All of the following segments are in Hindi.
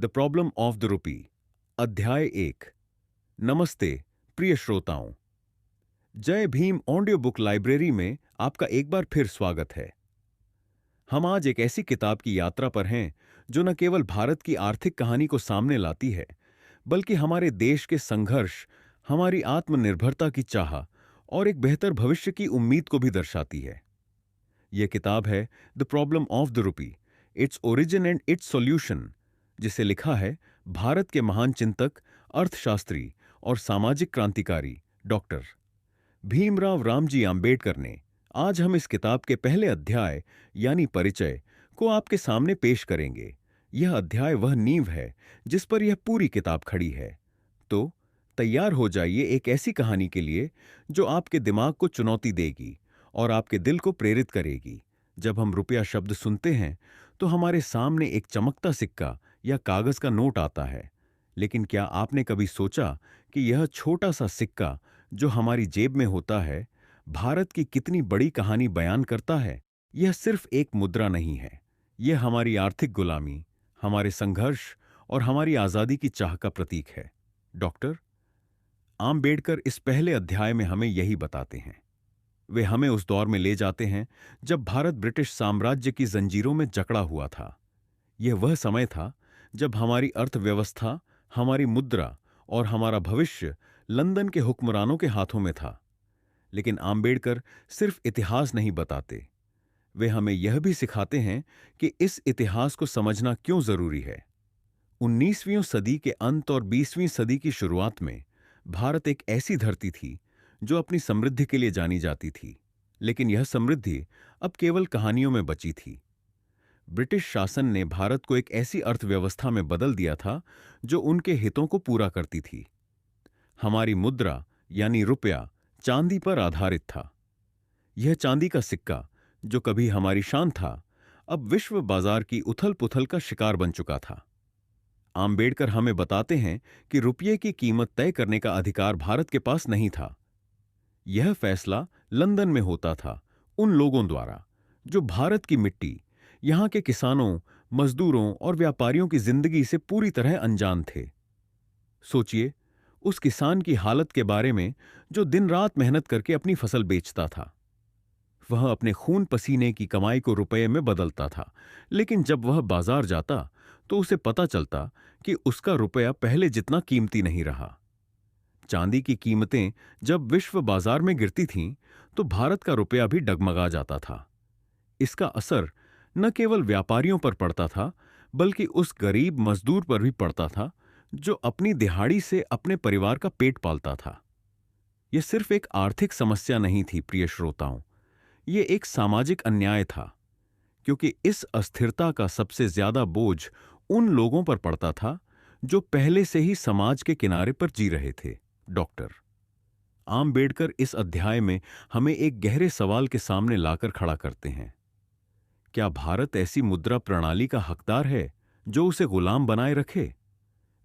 The problem of the rupee. अध्याय 1। नमस्ते प्रिय श्रोताओं। जय भीम ऑडियो बुक लाइब्रेरी में आपका एक बार फिर स्वागत है। हम आज एक ऐसी किताब की यात्रा पर हैं जो न केवल भारत की आर्थिक कहानी को सामने लाती है, बल्कि हमारे देश के संघर्ष, हमारी आत्मनिर्भरता की चाह और एक बेहतर भविष्य की उम्मीद को भी दर्शाती है। यह किताब है the problem of the rupee, it's origin and its solution, जिसे लिखा है भारत के महान चिंतक, अर्थशास्त्री और सामाजिक क्रांतिकारी डॉक्टर भीमराव रामजी आंबेडकर ने। आज हम इस किताब के पहले अध्याय यानी परिचय को आपके सामने पेश करेंगे। यह अध्याय वह नींव है जिस पर यह पूरी किताब खड़ी है। तो तैयार हो जाइए एक ऐसी कहानी के लिए जो आपके दिमाग को चुनौती देगी और आपके दिल को प्रेरित करेगी। जब हम रुपया शब्द सुनते हैं तो हमारे सामने एक चमकता सिक्का या कागज का नोट आता है, लेकिन क्या आपने कभी सोचा कि यह छोटा सा सिक्का जो हमारी जेब में होता है, भारत की कितनी बड़ी कहानी बयान करता है? यह सिर्फ एक मुद्रा नहीं है, यह हमारी आर्थिक गुलामी, हमारे संघर्ष और हमारी आजादी की चाह का प्रतीक है। डॉक्टर आम्बेडकर इस पहले अध्याय में हमें यही बताते हैं। वे हमें उस दौर में ले जाते हैं जब भारत ब्रिटिश साम्राज्य की जंजीरों में जकड़ा हुआ था। यह वह समय था जब हमारी अर्थव्यवस्था, हमारी मुद्रा और हमारा भविष्य लंदन के हुक्मरानों के हाथों में था। लेकिन आम्बेडकर सिर्फ इतिहास नहीं बताते, वे हमें यह भी सिखाते हैं कि इस इतिहास को समझना क्यों जरूरी है। 19वीं सदी के अंत और 20वीं सदी की शुरुआत में भारत एक ऐसी धरती थी जो अपनी समृद्धि के लिए जानी जाती थी, लेकिन यह समृद्धि अब केवल कहानियों में बची थी। ब्रिटिश शासन ने भारत को एक ऐसी अर्थव्यवस्था में बदल दिया था जो उनके हितों को पूरा करती थी। हमारी मुद्रा यानी रुपया चांदी पर आधारित था। यह चांदी का सिक्का जो कभी हमारी शान था, अब विश्व बाजार की उथल पुथल का शिकार बन चुका था। आम्बेडकर हमें बताते हैं कि रुपये की कीमत तय करने का अधिकार भारत के पास नहीं था। यह फैसला लंदन में होता था उन लोगों द्वारा जो भारत की मिट्टी, यहां के किसानों, मजदूरों और व्यापारियों की जिंदगी से पूरी तरह अनजान थे। सोचिए उस किसान की हालत के बारे में जो दिन रात मेहनत करके अपनी फसल बेचता था। वह अपने खून पसीने की कमाई को रुपये में बदलता था, लेकिन जब वह बाजार जाता तो उसे पता चलता कि उसका रुपया पहले जितना कीमती नहीं रहा। चांदी की कीमतें जब विश्व बाजार में गिरती थीं, तो भारत का रुपया भी डगमगा जाता था। इसका असर न केवल व्यापारियों पर पड़ता था, बल्कि उस गरीब मजदूर पर भी पड़ता था जो अपनी दिहाड़ी से अपने परिवार का पेट पालता था। यह सिर्फ एक आर्थिक समस्या नहीं थी प्रिय श्रोताओं, यह एक सामाजिक अन्याय था, क्योंकि इस अस्थिरता का सबसे ज्यादा बोझ उन लोगों पर पड़ता था जो पहले से ही समाज के किनारे पर जी रहे थे। डॉक्टर आम्बेडकर इस अध्याय में हमें एक गहरे सवाल के सामने लाकर खड़ा करते हैं। क्या भारत ऐसी मुद्रा प्रणाली का हकदार है जो उसे गुलाम बनाए रखे?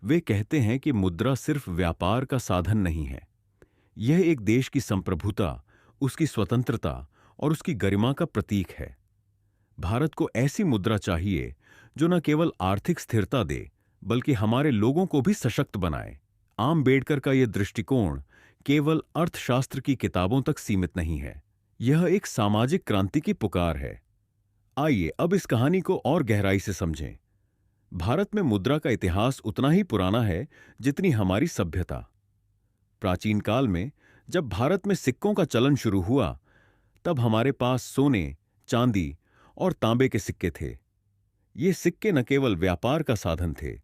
वे कहते हैं कि मुद्रा सिर्फ व्यापार का साधन नहीं है, यह एक देश की संप्रभुता, उसकी स्वतंत्रता और उसकी गरिमा का प्रतीक है। भारत को ऐसी मुद्रा चाहिए जो न केवल आर्थिक स्थिरता दे, बल्कि हमारे लोगों को भी सशक्त बनाए। आम्बेडकर का यह दृष्टिकोण केवल अर्थशास्त्र की किताबों तक सीमित नहीं है, यह एक सामाजिक क्रांति की पुकार है। आइए अब इस कहानी को और गहराई से समझें। भारत में मुद्रा का इतिहास उतना ही पुराना है जितनी हमारी सभ्यता। प्राचीन काल में जब भारत में सिक्कों का चलन शुरू हुआ, तब हमारे पास सोने, चांदी और तांबे के सिक्के थे। ये सिक्के न केवल व्यापार का साधन थे,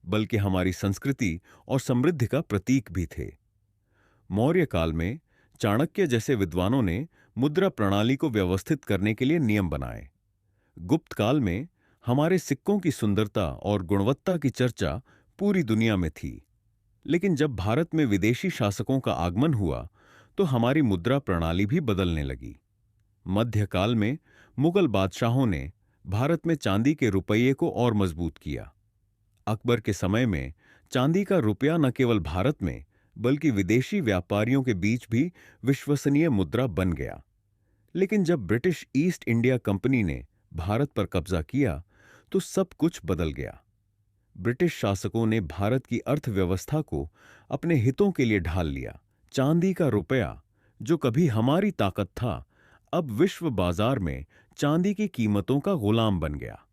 बल्कि हमारी संस्कृति और समृद्धि का प्रतीक भी थे। मौर्य काल में चाणक्य जैसे विद्वानों ने मुद्रा प्रणाली को व्यवस्थित करने के लिए नियम बनाए। गुप्त काल में हमारे सिक्कों की सुंदरता और गुणवत्ता की चर्चा पूरी दुनिया में थी। लेकिन जब भारत में विदेशी शासकों का आगमन हुआ, तो हमारी मुद्रा प्रणाली भी बदलने लगी। मध्यकाल में मुगल बादशाहों ने भारत में चांदी के रुपये को और मजबूत किया। अकबर के समय में चांदी का रुपया न केवल भारत में, बल्कि विदेशी व्यापारियों के बीच भी विश्वसनीय मुद्रा बन गया। लेकिन जब ब्रिटिश ईस्ट इंडिया कंपनी ने भारत पर कब्जा किया, तो सब कुछ बदल गया। ब्रिटिश शासकों ने भारत की अर्थव्यवस्था को अपने हितों के लिए ढाल लिया। चांदी का रुपया, जो कभी हमारी ताकत था, अब विश्व बाजार में चांदी की कीमतों का गुलाम बन गया।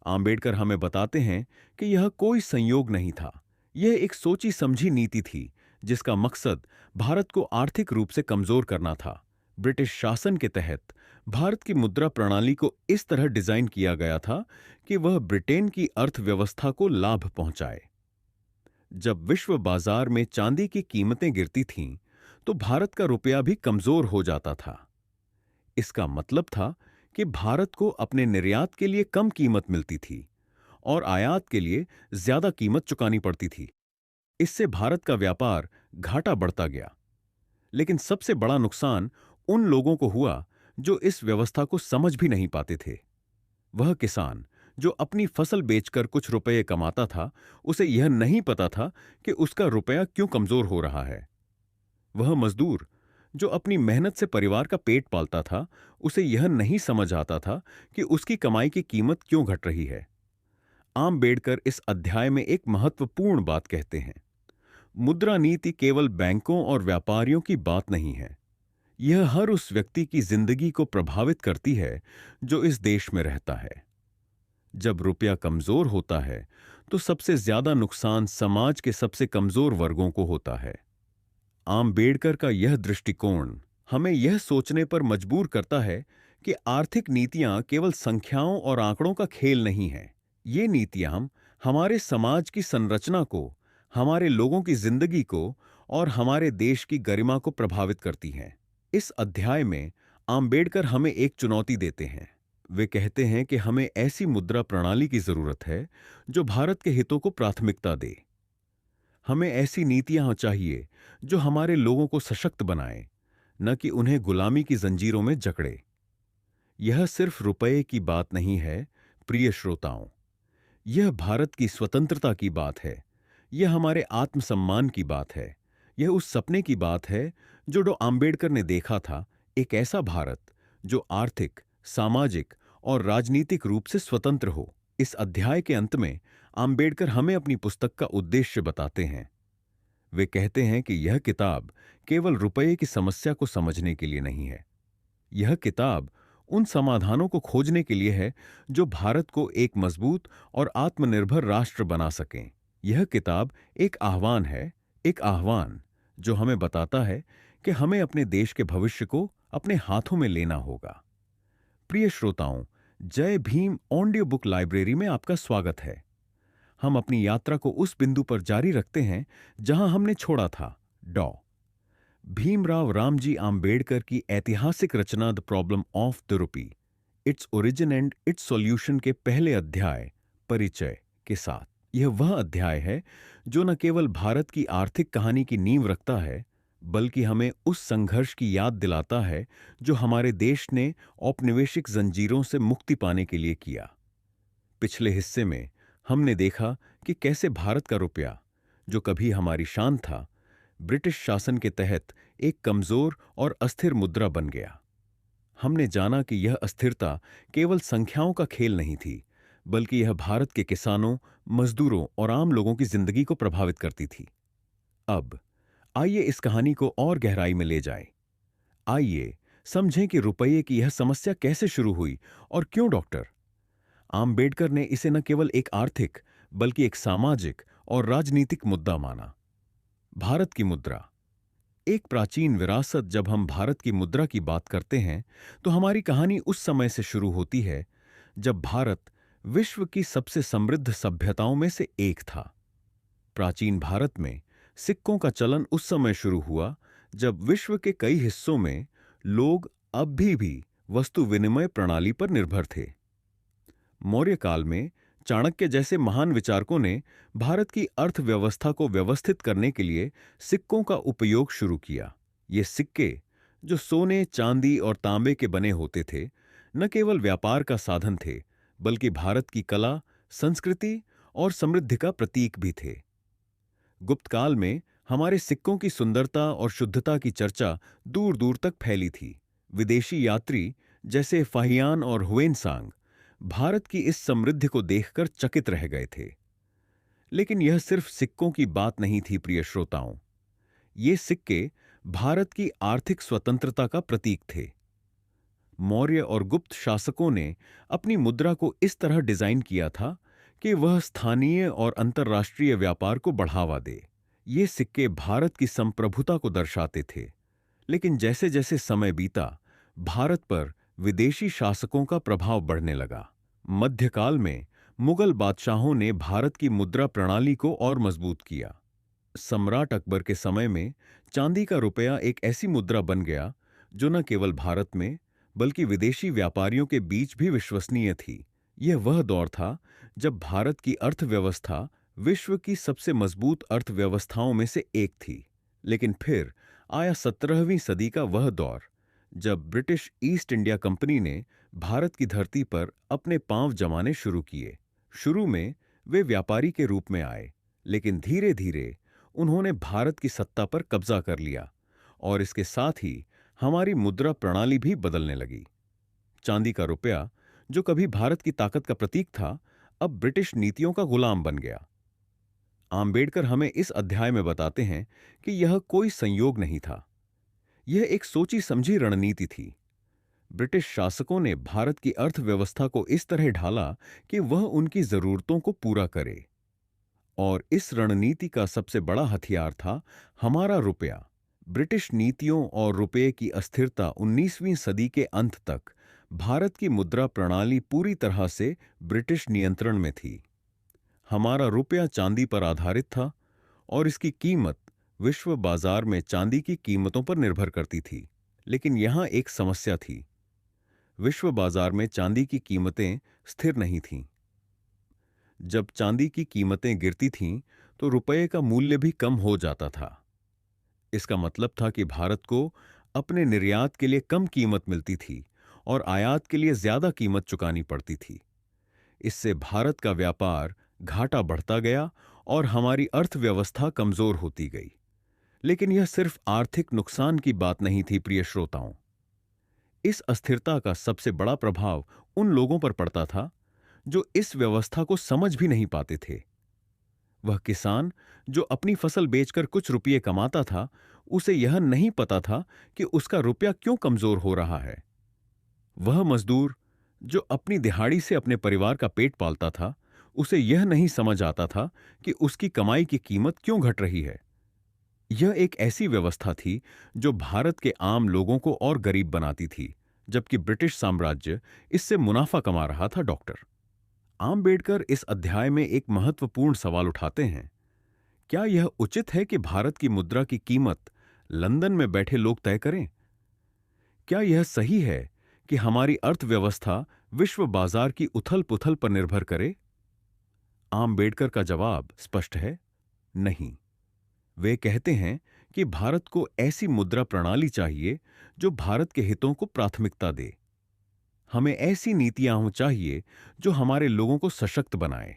आम्बेडकर हमें बताते हैं कि यह कोई संयोग नहीं था, यह एक सोची समझी नीति थी जिसका मकसद भारत को आर्थिक रूप से कमजोर करना था। ब्रिटिश शासन के तहत भारत की मुद्रा प्रणाली को इस तरह डिजाइन किया गया था कि वह ब्रिटेन की अर्थव्यवस्था को लाभ पहुंचाए। जब विश्व बाजार में चांदी की कीमतें गिरती थीं, तो भारत का रुपया भी कमजोर हो जाता था। इसका मतलब था कि भारत को अपने निर्यात के लिए कम कीमत मिलती थी और आयात के लिए ज्यादा कीमत चुकानी पड़ती थी। इससे भारत का व्यापार घाटा बढ़ता गया। लेकिन सबसे बड़ा नुकसान उन लोगों को हुआ जो इस व्यवस्था को समझ भी नहीं पाते थे। वह किसान जो अपनी फसल बेचकर कुछ रुपये कमाता था, उसे यह नहीं पता था कि उसका रुपया क्यों कमजोर हो रहा है। वह मजदूर जो अपनी मेहनत से परिवार का पेट पालता था, उसे यह नहीं समझ आता था कि उसकी कमाई की कीमत क्यों घट रही है। आम्बेडकर इस अध्याय में एक महत्वपूर्ण बात कहते हैं। मुद्रा नीति केवल बैंकों और व्यापारियों की बात नहीं है। यह हर उस व्यक्ति की जिंदगी को प्रभावित करती है जो इस देश में रहता है। जब रुपया कमजोर होता है, तो सबसे ज्यादा नुकसान समाज के सबसे कमजोर वर्गों को होता है। आम्बेडकर का यह दृष्टिकोण हमें यह सोचने पर मजबूर करता है कि आर्थिक नीतियां केवल संख्याओं और आंकड़ों का खेल नहीं है। ये नीतियां हमारे समाज की संरचना को, हमारे लोगों की जिंदगी को और हमारे देश की गरिमा को प्रभावित करती हैं। इस अध्याय में आम्बेडकर हमें एक चुनौती देते हैं। वे कहते हैं कि हमें ऐसी मुद्रा प्रणाली की जरूरत है जो भारत के हितों को प्राथमिकता दे। हमें ऐसी नीतियां चाहिए जो हमारे लोगों को सशक्त बनाए, न कि उन्हें गुलामी की जंजीरों में जकड़े। यह सिर्फ रुपये की बात नहीं है, प्रिय श्रोताओं। यह भारत की स्वतंत्रता की बात है। यह हमारे आत्मसम्मान की बात है। यह उस सपने की बात है जो डॉ आम्बेडकर ने देखा था, एक ऐसा भारत जो आर्थिक, सामाजिक और राजनीतिक रूप से स्वतंत्र हो। इस अध्याय के अंत में आम्बेडकर हमें अपनी पुस्तक का उद्देश्य बताते हैं। वे कहते हैं कि यह किताब केवल रुपये की समस्या को समझने के लिए नहीं है। यह किताब उन समाधानों को खोजने के लिए है जो भारत को एक मजबूत और आत्मनिर्भर राष्ट्र बना सकें। यह किताब एक आह्वान है, एक आह्वान जो हमें बताता है कि हमें अपने देश के भविष्य को अपने हाथों में लेना होगा। प्रिय श्रोताओं, जय भीम ऑडियो बुक लाइब्रेरी में आपका स्वागत है। हम अपनी यात्रा को उस बिंदु पर जारी रखते हैं जहां हमने छोड़ा था। डॉ भीमराव रामजी आम्बेडकर की ऐतिहासिक रचना the problem of the rupee, its origin and its solution के पहले अध्याय परिचय के साथ। यह वह अध्याय है जो न केवल भारत की आर्थिक कहानी की नींव रखता है, बल्कि हमें उस संघर्ष की याद दिलाता है जो हमारे देश ने औपनिवेशिक जंजीरों से मुक्ति पाने के लिए किया। पिछले हिस्से में हमने देखा कि कैसे भारत का रुपया, जो कभी हमारी शान था, ब्रिटिश शासन के तहत एक कमजोर और अस्थिर मुद्रा बन गया। हमने जाना कि यह अस्थिरता केवल संख्याओं का खेल नहीं थी, बल्कि यह भारत के किसानों, मजदूरों और आम लोगों की जिंदगी को प्रभावित करती थी। अब आइए इस कहानी को और गहराई में ले जाएं। आइए समझें कि रुपये की यह समस्या कैसे शुरू हुई और क्यों डॉक्टर आम्बेडकर ने इसे न केवल एक आर्थिक बल्कि एक सामाजिक और राजनीतिक मुद्दा माना। भारत की मुद्रा एक प्राचीन विरासत। जब हम भारत की मुद्रा की बात करते हैं तो हमारी कहानी उस समय से शुरू होती है जब भारत विश्व की सबसे समृद्ध सभ्यताओं में से एक था। प्राचीन भारत में सिक्कों का चलन उस समय शुरू हुआ जब विश्व के कई हिस्सों में लोग अब भी वस्तु विनिमय प्रणाली पर निर्भर थे। मौर्य काल में चाणक्य जैसे महान विचारकों ने भारत की अर्थव्यवस्था को व्यवस्थित करने के लिए सिक्कों का उपयोग शुरू किया। ये सिक्के, जो सोने, चांदी और तांबे के बने होते थे, न केवल व्यापार का साधन थे, बल्कि भारत की कला, संस्कृति और समृद्धि का प्रतीक भी थे। गुप्त काल में हमारे सिक्कों की सुंदरता और शुद्धता की चर्चा दूर दूर तक फैली थी। विदेशी यात्री जैसे फाहियान और हुएनसांग भारत की इस समृद्धि को देखकर चकित रह गए थे। लेकिन यह सिर्फ सिक्कों की बात नहीं थी प्रिय श्रोताओं। ये सिक्के भारत की आर्थिक स्वतंत्रता का प्रतीक थे। मौर्य और गुप्त शासकों ने अपनी मुद्रा को इस तरह डिजाइन किया था कि वह स्थानीय और अंतर्राष्ट्रीय व्यापार को बढ़ावा दे। ये सिक्के भारत की संप्रभुता को दर्शाते थे। लेकिन जैसे जैसे समय बीता, भारत पर विदेशी शासकों का प्रभाव बढ़ने लगा। मध्यकाल में मुगल बादशाहों ने भारत की मुद्रा प्रणाली को और मजबूत किया। सम्राट अकबर के समय में चांदी का रुपया एक ऐसी मुद्रा बन गया जो न केवल भारत में बल्कि विदेशी व्यापारियों के बीच भी विश्वसनीय थी। यह वह दौर था जब भारत की अर्थव्यवस्था विश्व की सबसे मजबूत अर्थव्यवस्थाओं में से एक थी। लेकिन फिर आया 17वीं सदी का वह दौर जब ब्रिटिश ईस्ट इंडिया कंपनी ने भारत की धरती पर अपने पांव जमाने शुरू किए। शुरू में वे व्यापारी के रूप में आए, लेकिन धीरे धीरे उन्होंने भारत की सत्ता पर कब्जा कर लिया और इसके साथ ही हमारी मुद्रा प्रणाली भी बदलने लगी। चांदी का रुपया, जो कभी भारत की ताकत का प्रतीक था, अब ब्रिटिश नीतियों का गुलाम बन गया। आम्बेडकर हमें इस अध्याय में बताते हैं कि यह कोई संयोग नहीं था। यह एक सोची समझी रणनीति थी। ब्रिटिश शासकों ने भारत की अर्थव्यवस्था को इस तरह ढाला कि वह उनकी जरूरतों को पूरा करे। और इस रणनीति का सबसे बड़ा हथियार था हमारा रुपया। ब्रिटिश नीतियों और रुपये की अस्थिरता 19वीं सदी के अंत तक भारत की मुद्रा प्रणाली पूरी तरह से ब्रिटिश नियंत्रण में थी। हमारा रुपया चांदी पर आधारित था और इसकी कीमत विश्व बाजार में चांदी की कीमतों पर निर्भर करती थी। लेकिन यहां एक समस्या थी। विश्व बाजार में चांदी की कीमतें स्थिर नहीं थीं। जब चांदी की कीमतें गिरती थीं, तो रुपये का मूल्य भी कम हो जाता था। इसका मतलब था कि भारत को अपने निर्यात के लिए कम कीमत मिलती थी और आयात के लिए ज्यादा कीमत चुकानी पड़ती थी। इससे भारत का व्यापार घाटा बढ़ता गया और हमारी अर्थव्यवस्था कमजोर होती गई। लेकिन यह सिर्फ आर्थिक नुकसान की बात नहीं थी प्रिय श्रोताओं। इस अस्थिरता का सबसे बड़ा प्रभाव उन लोगों पर पड़ता था जो इस व्यवस्था को समझ भी नहीं पाते थे। वह किसान जो अपनी फसल बेचकर कुछ रुपये कमाता था, उसे यह नहीं पता था कि उसका रुपया क्यों कमजोर हो रहा है। वह मजदूर जो अपनी दिहाड़ी से अपने परिवार का पेट पालता था, उसे यह नहीं समझ आता था कि उसकी कमाई की कीमत क्यों घट रही है। यह एक ऐसी व्यवस्था थी जो भारत के आम लोगों को और गरीब बनाती थी, जबकि ब्रिटिश साम्राज्य इससे मुनाफा कमा रहा था। डॉक्टर आम्बेडकर इस अध्याय में एक महत्वपूर्ण सवाल उठाते हैं। क्या यह उचित है कि भारत की मुद्रा की कीमत लंदन में बैठे लोग तय करें? क्या यह सही है कि हमारी अर्थव्यवस्था विश्व बाजार की उथल पुथल पर निर्भर करे? आम्बेडकर का जवाब स्पष्ट है, नहीं। वे कहते हैं कि भारत को ऐसी मुद्रा प्रणाली चाहिए जो भारत के हितों को प्राथमिकता दे। हमें ऐसी नीतियां चाहिए जो हमारे लोगों को सशक्त बनाए,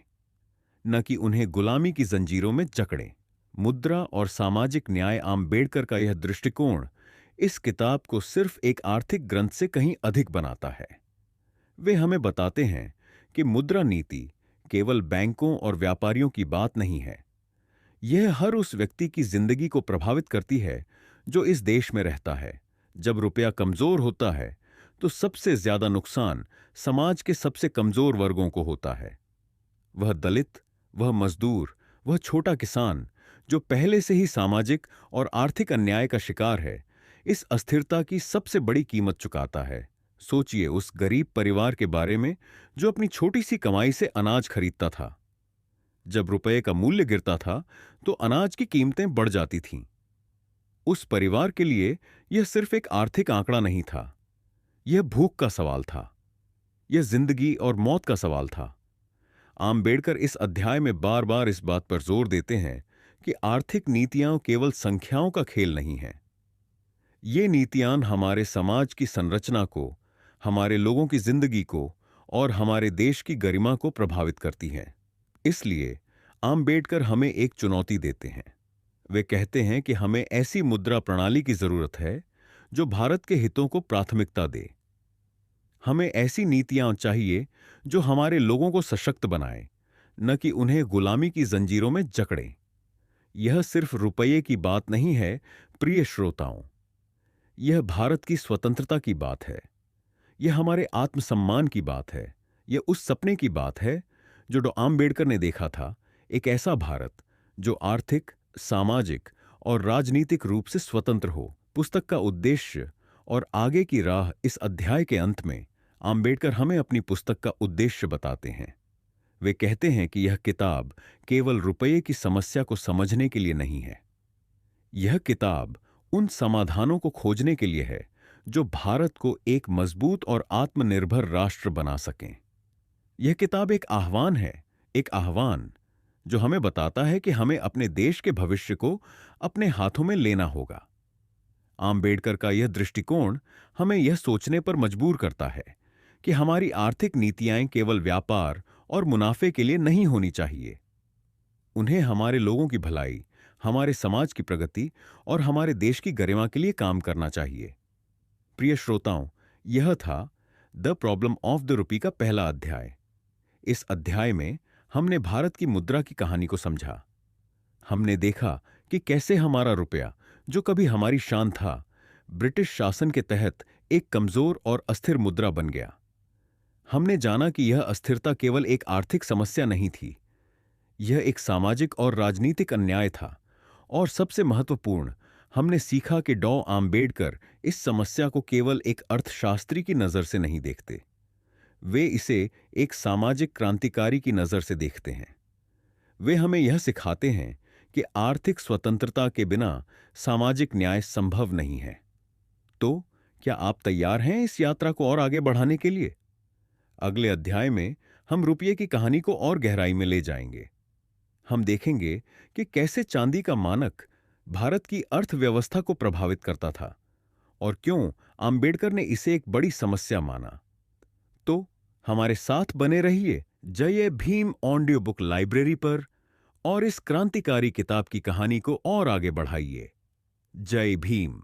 न कि उन्हें गुलामी की जंजीरों में जकड़े। मुद्रा और सामाजिक न्याय आम्बेडकर का यह दृष्टिकोण इस किताब को सिर्फ एक आर्थिक ग्रंथ से कहीं अधिक बनाता है। वे हमें बताते हैं कि मुद्रा नीति केवल बैंकों और व्यापारियों की बात नहीं है। यह हर उस व्यक्ति की जिंदगी को प्रभावित करती है जो इस देश में रहता है। जब रुपया कमजोर होता है, तो सबसे ज्यादा नुकसान समाज के सबसे कमजोर वर्गों को होता है। वह दलित, वह मजदूर, वह छोटा किसान जो पहले से ही सामाजिक और आर्थिक अन्याय का शिकार है, इस अस्थिरता की सबसे बड़ी कीमत चुकाता है। सोचिए उस गरीब परिवार के बारे में जो अपनी छोटी सी कमाई से अनाज खरीदता था। जब रुपये का मूल्य गिरता था, तो अनाज की कीमतें बढ़ जाती थीं। उस परिवार के लिए यह सिर्फ एक आर्थिक आंकड़ा नहीं था, यह भूख का सवाल था, यह जिंदगी और मौत का सवाल था। आम्बेडकर इस अध्याय में बार बार इस बात पर जोर देते हैं कि आर्थिक नीतियां केवल संख्याओं का खेल नहीं हैं। ये नीतियां हमारे समाज की संरचना को, हमारे लोगों की जिंदगी को और हमारे देश की गरिमा को प्रभावित करती हैं। इसलिए आम्बेडकर हमें एक चुनौती देते हैं। वे कहते हैं कि हमें ऐसी मुद्रा प्रणाली की जरूरत है जो भारत के हितों को प्राथमिकता दे। हमें ऐसी नीतियां चाहिए जो हमारे लोगों को सशक्त बनाए, न कि उन्हें गुलामी की जंजीरों में जकड़ें। यह सिर्फ रुपये की बात नहीं है, प्रिय श्रोताओं। यह भारत की स्वतंत्रता की बात है। यह हमारे आत्मसम्मान की बात है। यह उस सपने की बात है जो डॉ आम्बेडकर ने देखा था, एक ऐसा भारत जो आर्थिक, सामाजिक और राजनीतिक रूप से स्वतंत्र हो। पुस्तक का उद्देश्य और आगे की राह, इस अध्याय के अंत में आम्बेडकर हमें अपनी पुस्तक का उद्देश्य बताते हैं। वे कहते हैं कि यह किताब केवल रुपये की समस्या को समझने के लिए नहीं है। यह किताब उन समाधानों को खोजने के लिए है जो भारत को एक मजबूत और आत्मनिर्भर राष्ट्र बना सकें। यह किताब एक आह्वान है, एक आह्वान जो हमें बताता है कि हमें अपने देश के भविष्य को अपने हाथों में लेना होगा। आम्बेडकर का यह दृष्टिकोण हमें यह सोचने पर मजबूर करता है कि हमारी आर्थिक नीतियां केवल व्यापार और मुनाफे के लिए नहीं होनी चाहिए। उन्हें हमारे लोगों की भलाई, हमारे समाज की प्रगति और हमारे देश की गरिमा के लिए काम करना चाहिए। प्रिय श्रोताओं, यह था the problem of the rupee का पहला अध्याय। इस अध्याय में हमने भारत की मुद्रा की कहानी को समझा। हमने देखा कि कैसे हमारा रुपया, जो कभी हमारी शान था, ब्रिटिश शासन के तहत एक कमजोर और अस्थिर मुद्रा बन गया। हमने जाना कि यह अस्थिरता केवल एक आर्थिक समस्या नहीं थी, यह एक सामाजिक और राजनीतिक अन्याय था। और सबसे महत्वपूर्ण, हमने सीखा कि डॉ आम्बेडकर इस समस्या को केवल एक अर्थशास्त्री की नजर से नहीं देखते, वे इसे एक सामाजिक क्रांतिकारी की नजर से देखते हैं। वे हमें यह सिखाते हैं कि आर्थिक स्वतंत्रता के बिना सामाजिक न्याय संभव नहीं है। तो क्या आप तैयार हैं इस यात्रा को और आगे बढ़ाने के लिए? अगले अध्याय में हम रुपये की कहानी को और गहराई में ले जाएंगे। हम देखेंगे कि कैसे चांदी का मानक भारत की अर्थव्यवस्था को प्रभावित करता था और क्यों आम्बेडकर ने इसे एक बड़ी समस्या माना। तो हमारे साथ बने रहिए जय भीम ऑडियो बुक लाइब्रेरी पर और इस क्रांतिकारी किताब की कहानी को और आगे बढ़ाइए। जय भीम।